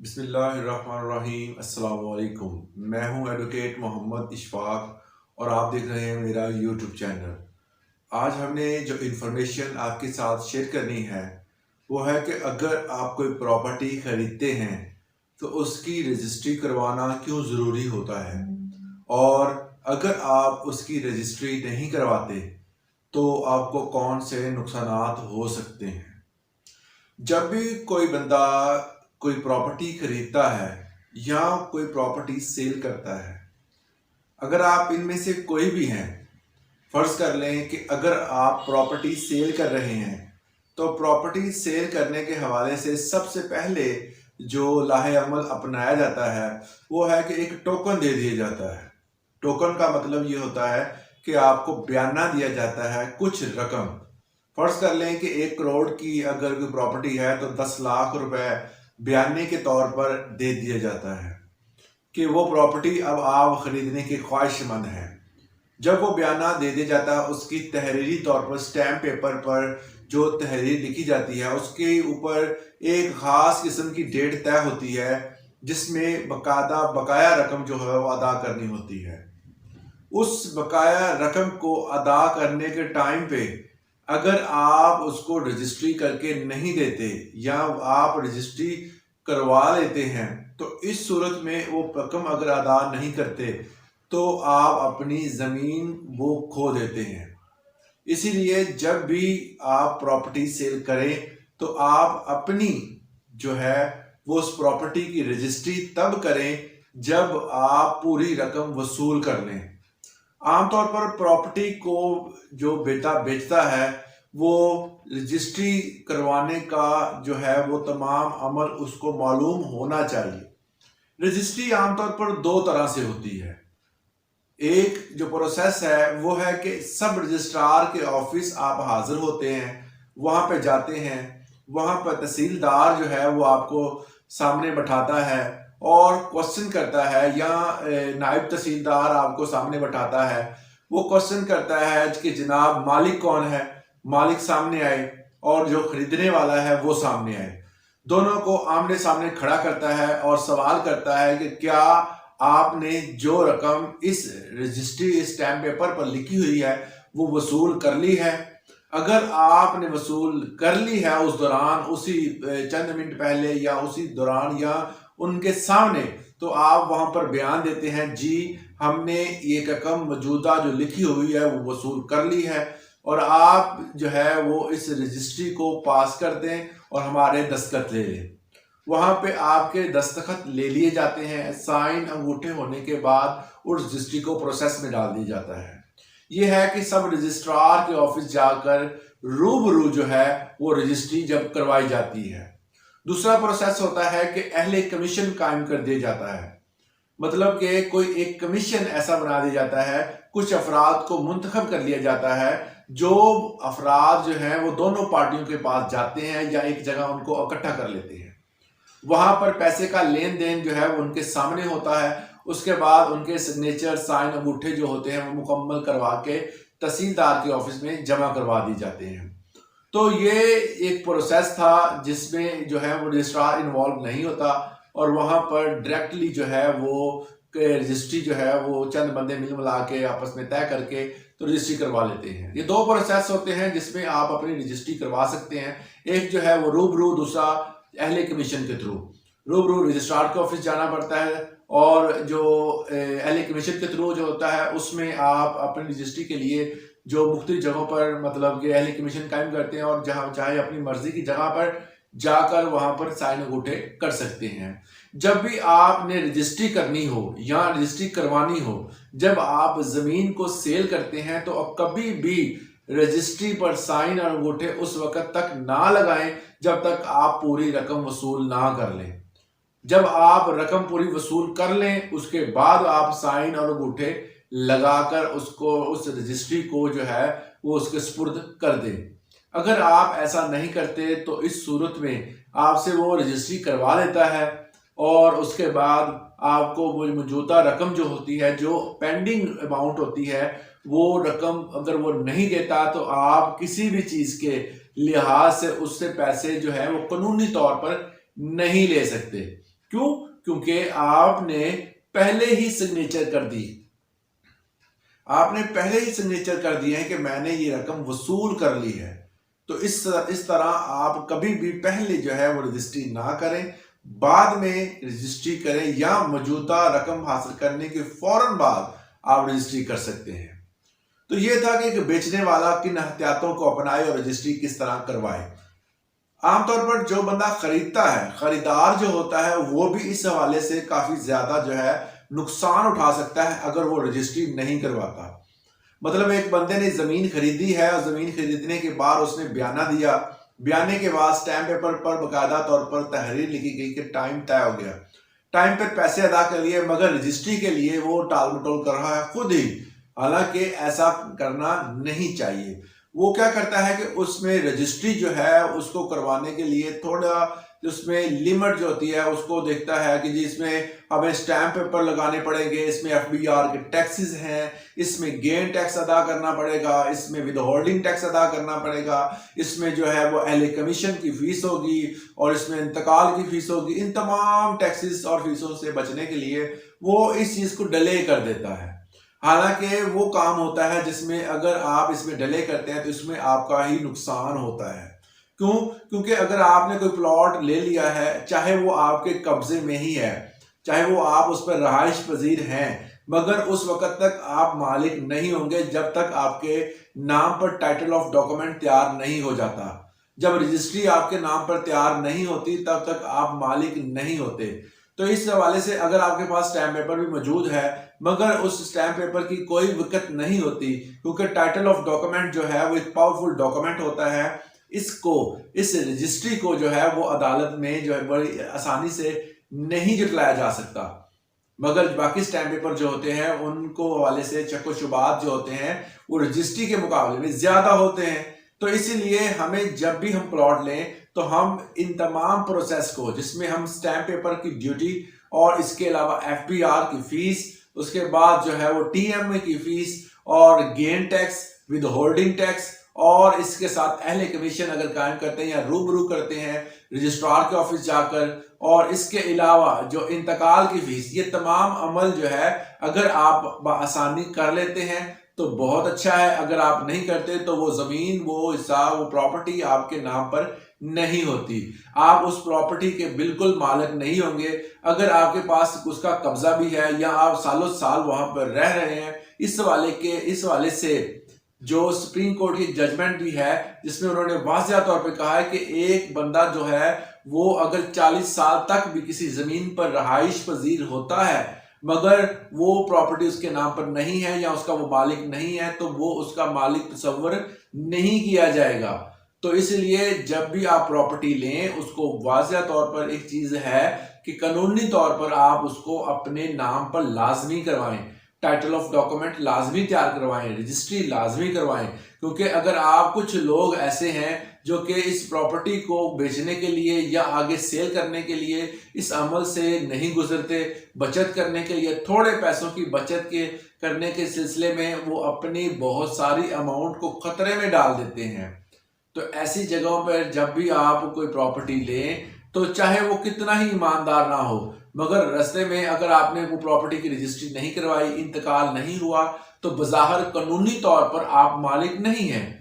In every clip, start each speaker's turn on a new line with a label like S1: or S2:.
S1: بسم اللہ الرحمن الرحیم۔ السلام علیکم، میں ہوں ایڈوکیٹ محمد اشفاق اور آپ دیکھ رہے ہیں میرا یوٹیوب چینل۔ آج ہم نے جو انفارمیشن آپ کے ساتھ شیئر کرنی ہے وہ ہے کہ اگر آپ کوئی پراپرٹی خریدتے ہیں تو اس کی رجسٹری کروانا کیوں ضروری ہوتا ہے، اور اگر آپ اس کی رجسٹری نہیں کرواتے تو آپ کو کون سے نقصانات ہو سکتے ہیں۔ جب بھی کوئی بندہ کوئی پراپرٹی خریدتا ہے یا کوئی پراپرٹی سیل کرتا ہے، اگر آپ ان میں سے کوئی بھی ہیں، فرض کر لیں کہ اگر آپ پراپرٹی سیل کر رہے ہیں تو پراپرٹی سیل کرنے کے حوالے سے سب سے پہلے جو لاہ عمل اپنایا جاتا ہے وہ ہے کہ ایک ٹوکن دے دیا جاتا ہے۔ ٹوکن کا مطلب یہ ہوتا ہے کہ آپ کو بیانہ دیا جاتا ہے کچھ رقم۔ فرض کر لیں کہ 1 کروڑ کی اگر کوئی پراپرٹی ہے تو 10 لاکھ روپے بیانے کے طور پر دے دیا جاتا ہے کہ وہ پراپرٹی اب آپ خریدنے کے خواہش مند ہیں۔ جب وہ بیانہ دے دیا جاتا ہے، اس کی تحریری طور پر اسٹیمپ پیپر پر جو تحریر لکھی جاتی ہے اس کے اوپر ایک خاص قسم کی ڈیٹ طے ہوتی ہے جس میں بقایا رقم جو ہے وہ ادا کرنی ہوتی ہے۔ اس بقایا رقم کو ادا کرنے کے ٹائم پہ اگر آپ اس کو رجسٹری کر کے نہیں دیتے یا آپ رجسٹری کروا لیتے ہیں تو اس صورت میں وہ رقم اگر ادا نہیں کرتے تو آپ اپنی زمین وہ کھو دیتے ہیں۔ اسی لیے جب بھی آپ پراپرٹی سیل کریں تو آپ اپنی جو ہے وہ اس پراپرٹی کی رجسٹری تب کریں جب آپ پوری رقم وصول کر لیں۔ عام طور پر پراپرٹی کو جو بیچتا ہے وہ رجسٹری کروانے کا جو ہے وہ تمام عمل اس کو معلوم ہونا چاہیے۔ رجسٹری عام طور پر 2 طرح سے ہوتی ہے۔ ایک جو پروسیس ہے وہ ہے کہ سب رجسٹرار کے آفس آپ حاضر ہوتے ہیں، وہاں پہ جاتے ہیں، وہاں پر تحصیلدار جو ہے وہ آپ کو سامنے بٹھاتا ہے اور کوسچن کرتا ہے، یا نائب تحصیلدار آپ کو سامنے بٹھاتا ہے، وہ کوسچن کرتا ہے کہ جناب مالک کون ہے، مالک سامنے آئے اور جو خریدنے والا ہے وہ سامنے آئے۔ دونوں کو آمنے سامنے کھڑا کرتا ہے اور سوال کرتا ہے کہ کیا آپ نے جو رقم اس رجسٹری اسٹیمپ پیپر پر لکھی ہوئی ہے وہ وصول کر لی ہے۔ اگر آپ نے وصول کر لی ہے اس دوران، اسی چند منٹ پہلے یا اسی دوران یا ان کے سامنے، تو آپ وہاں پر بیان دیتے ہیں جی ہم نے یہ رقم موجودہ جو لکھی ہوئی ہے وہ وصول کر لی ہے، اور آپ جو ہے وہ اس رجسٹری کو پاس کر دیں اور ہمارے دستخط لے لیں۔ وہاں پہ آپ کے دستخط لے لیے جاتے ہیں، سائن انگوٹھے ہونے کے بعد اس رجسٹری کو پروسیس میں ڈال دیا جاتا ہے۔ یہ ہے کہ سب رجسٹرار کے آفس جا کر روبرو جو ہے وہ رجسٹری جب کروائی جاتی ہے۔ دوسرا پروسیس ہوتا ہے کہ اہل کمیشن قائم کر دیا جاتا ہے، مطلب کہ کوئی ایک کمیشن ایسا بنا دیا جاتا ہے، کچھ افراد کو منتخب کر لیا جاتا ہے، جو افراد جو ہیں وہ دونوں پارٹیوں کے پاس جاتے ہیں یا ایک جگہ ان کو اکٹھا کر لیتے ہیں۔ وہاں پر پیسے کا لین دین جو ہے وہ ان کے سامنے ہوتا ہے، اس کے بعد ان کے سگنیچر سائن انگوٹھے جو ہوتے ہیں وہ مکمل کروا کے تحصیلدار کے آفس میں جمع کروا دی جاتے ہیں۔ تو یہ ایک پروسیس تھا جس میں جو ہے وہ رجسٹرار انوالو نہیں ہوتا، اور وہاں پر ڈائریکٹلی جو ہے وہ رجسٹری جو ہے وہ چند بندے مل ملا کے آپس میں طے کر کے تو رجسٹری کروا لیتے ہیں۔ یہ 2 پروسیس ہوتے ہیں جس میں آپ اپنی رجسٹری کروا سکتے ہیں، ایک جو ہے وہ روبرو، دوسرا اہل کمیشن کے تھرو۔ روبرو رجسٹرار کے آفس جانا پڑتا ہے، اور جو اہل کمیشن کے تھرو جو ہوتا ہے اس میں آپ اپنی رجسٹری کے لیے جو مختلف جگہوں پر مطلب کہ اہل کمیشن قائم کرتے ہیں، اور جہاں چاہے اپنی مرضی کی جگہ پر جا کر وہاں پر سائن انگوٹھے کر سکتے ہیں۔ جب بھی آپ نے رجسٹری کرنی ہو یا رجسٹری کروانی ہو، جب آپ زمین کو سیل کرتے ہیں تو کبھی بھی رجسٹری پر سائن اور انگوٹھے اس وقت تک نہ لگائیں جب تک آپ پوری رقم وصول نہ کر لیں۔ جب آپ رقم پوری وصول کر لیں اس کے بعد آپ سائن اور انگوٹھے لگا کر اس رجسٹری کو جو ہے وہ اس کے سپرد کر دیں۔ اگر آپ ایسا نہیں کرتے تو اس صورت میں آپ سے وہ رجسٹری کروا لیتا ہے، اور اس کے بعد آپ کو وہ موجودہ رقم جو ہوتی ہے، جو پینڈنگ اماؤنٹ ہوتی ہے، وہ رقم اگر وہ نہیں دیتا تو آپ کسی بھی چیز کے لحاظ سے اس سے پیسے جو ہے وہ قانونی طور پر نہیں لے سکتے۔ क्यों? क्योंकि आपने पहले ही सिग्नेचर कर दी, आपने पहले ही सिग्नेचर कर दिए हैं कि मैंने ये रकम वसूल कर ली है। तो इस तरह आप कभी भी पहले जो है वो रजिस्ट्री ना करें, बाद में रजिस्ट्री करें, या मौजूदा रकम हासिल करने के फौरन बाद आप रजिस्ट्री कर सकते हैं। तो ये था कि एक बेचने वाला किन एहतियातों को अपनाए और रजिस्ट्री किस तरह करवाए। आमतौर पर जो बंदा खरीदता है, खरीदार जो होता है, वो भी इस हवाले से काफी ज्यादा जो है नुकसान उठा सकता है अगर वो रजिस्ट्री नहीं करवाता। मतलब एक बंदे ने जमीन खरीदी है और जमीन खरीदने के बाद उसने बयाना दिया, बयाने के बाद स्टैम्प पेपर पर बाकायदा तौर पर तहरीर लिखी गई कि टाइम तय हो गया, टाइम पर पैसे अदा कर लिए, मगर रजिस्ट्री के लिए वो टाल मटोल कर रहा है खुद ही। हालांकि ऐसा करना नहीं चाहिए। वो क्या करता है कि उसमें रजिस्ट्री जो है उसको करवाने के लिए थोड़ा उसमें लिमिट जो होती है उसको देखता है कि जी इसमें हमें स्टैम्प पेपर लगाने पड़ेंगे, इसमें एफबीआर के टैक्सेस हैं, इसमें गेन टैक्स अदा करना पड़ेगा, इसमें विद होल्डिंग टैक्स अदा करना पड़ेगा, इसमें जो है वो अहले कमीशन की फीस होगी और इसमें इंतकाल की फीस होगी। इन तमाम टैक्सेस और फीसों से बचने के लिए वो इस चीज को डिले कर देता है। हालांकि वो काम होता है जिसमें अगर आप इसमें डिले करते हैं तो इसमें आपका ही नुकसान होता है। क्यों? क्योंकि अगर आपने कोई प्लॉट ले लिया है, चाहे वो आपके कब्जे में ही है, चाहे वो आप उस पर रहाइश पजीर हैं, मगर उस वक्त तक आप मालिक नहीं होंगे जब तक आपके नाम पर टाइटल ऑफ डॉक्यूमेंट तैयार नहीं हो जाता। जब रजिस्ट्री आपके नाम पर तैयार नहीं होती तब तक आप मालिक नहीं होते। तो इस हवाले से अगर आपके पास स्टैम्प पेपर भी मौजूद है मगर उस स्टैम्प पेपर की कोई दिक्कत नहीं होती, क्योंकि टाइटल ऑफ डॉक्यूमेंट जो है वो एक पावरफुल डॉक्यूमेंट होता है, इस रजिस्ट्री को जो है वो अदालत में जो है बड़ी आसानी से नहीं जुटलाया जा सकता। मगर बाकी स्टैम्प पेपर जो होते हैं उनको हवाले से चक्को शुबात जो होते हैं वो रजिस्ट्री के मुकाबले में ज्यादा होते हैं। तो इसीलिए हमें जब भी हम प्लॉट लें तो हम इन तमाम प्रोसेस को, जिसमें हम स्टैम्प पेपर की ड्यूटी और इसके अलावा एफबीआर की फीस, उसके बाद जो है वो टीएमए की फीस और gain tax, with holding tax, और इसके साथ अहले कमीशन अगर कायम करते हैं या रूबरू करते हैं रजिस्ट्रार के ऑफिस जाकर, और इसके अलावा जो इंतकाल की फीस, ये तमाम अमल जो है अगर आप आसानी कर लेते हैं तो बहुत अच्छा है। अगर आप नहीं करते तो वो जमीन, वो हिस्सा, वो प्रॉपर्टी आपके नाम पर नहीं होती, आप उस प्रॉपर्टी के बिल्कुल मालिक नहीं होंगे। अगर आपके पास उसका कब्जा भी है या आप सालों साल वहां पर रह रहे हैं, इस हवाले से जो सुप्रीम कोर्ट की जजमेंट भी है जिसमें उन्होंने वाज़िया तौर पे कहा है कि एक बंदा जो है वो अगर 40 साल तक भी किसी जमीन पर रहाइश पजीर होता है मगर वो प्रॉपर्टी उसके नाम पर नहीं है या उसका वो मालिक नहीं है, तो वो उसका मालिक तस्वर नहीं किया जाएगा। तो इसलिए जब भी आप प्रॉपर्टी लें उसको वाज़िया तौर पर एक चीज है कि कानूनी तौर पर आप उसको अपने नाम पर लाजमी करवाएं, टाइटल ऑफ डॉक्यूमेंट लाजमी तैयार करवाएं, रजिस्ट्री लाजमी करवाएं। क्योंकि अगर आप, कुछ लोग ऐसे हैं जो कि इस प्रॉपर्टी को बेचने के लिए या आगे सेल करने के लिए इस अमल से नहीं गुजरते, बचत करने के लिए, थोड़े पैसों की बचत करने के सिलसिले में वो अपनी बहुत सारी अमाउंट को खतरे में डाल देते हैं। तो ऐसी जगहों पर जब भी आप कोई प्रॉपर्टी लें तो चाहे वो कितना ही ईमानदार ना हो, मगर रास्ते में अगर आपने वो प्रॉपर्टी की रजिस्ट्री नहीं करवाई, इंतकाल नहीं हुआ, तो बज़ाहिर कानूनी तौर पर आप मालिक नहीं हैं।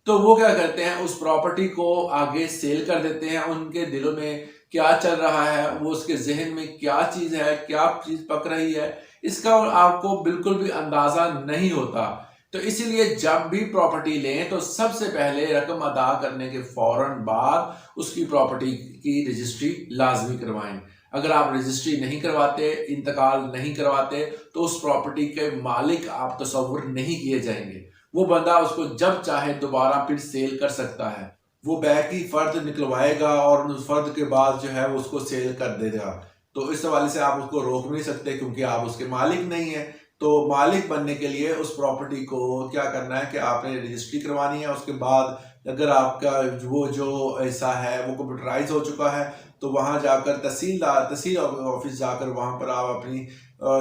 S1: तो वो क्या करते हैं, उस प्रॉपर्टी को आगे सेल कर देते हैं। उनके दिलों में क्या चल रहा है, वो उसके जहन में क्या चीज है, क्या चीज पक रही है, इसका आपको बिल्कुल भी अंदाजा नहीं होता। तो इसीलिए जब भी प्रॉपर्टी लें तो सबसे पहले रकम अदा करने के फौरन बाद उसकी प्रॉपर्टी की रजिस्ट्री लाजमी करवाएं। अगर आप रजिस्ट्री नहीं करवाते, इंतकाल नहीं करवाते, तो उस प्रॉपर्टी के मालिक आप तस्वुर नहीं किए जाएंगे। वो बंदा उसको जब चाहे दोबारा फिर सेल कर सकता है। वो बैक की फर्द निकलवाएगा और उस फर्द के बाद जो है वो उसको सेल कर देगा। तो इस हवाले से आप उसको रोक नहीं सकते क्योंकि आप उसके मालिक नहीं है। तो मालिक बनने के लिए उस प्रॉपर्टी को क्या करना है कि आपने रजिस्ट्री करवानी है। उसके बाद अगर आपका वो जो हिस्सा है वो कंप्यूटराइज हो चुका है तो वहां जाकर तहसील ऑफिस जाकर वहां पर आप अपनी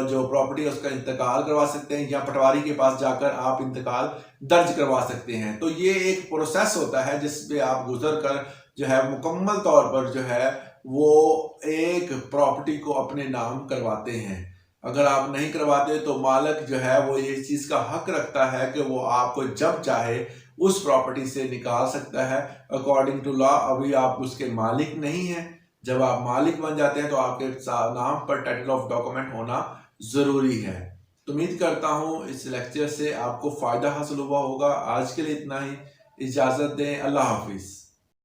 S1: जो प्रॉपर्टी है उसका इंतकाल करवा सकते हैं, या पटवारी के पास जाकर आप इंतकाल दर्ज करवा सकते हैं। तो ये एक प्रोसेस होता है जिस पे आप गुजर कर जो है मुकम्मल तौर पर जो है वो एक प्रॉपर्टी को अपने नाम करवाते हैं। अगर आप नहीं करवाते तो मालिक जो है वो ये चीज़ का हक रखता है कि वो आपको जब चाहे उस प्रॉपर्टी से निकाल सकता है। अकॉर्डिंग टू लॉ अभी आप उसके मालिक नहीं हैं। जब आप मालिक बन जाते हैं तो आपके नाम पर टाइटल ऑफ डॉक्यूमेंट होना ज़रूरी है। तो उम्मीद करता हूँ इस लेक्चर से आपको फ़ायदा हासिल हुआ होगा। आज के लिए इतना ही, इजाज़त दें, अल्लाह हाफिज़।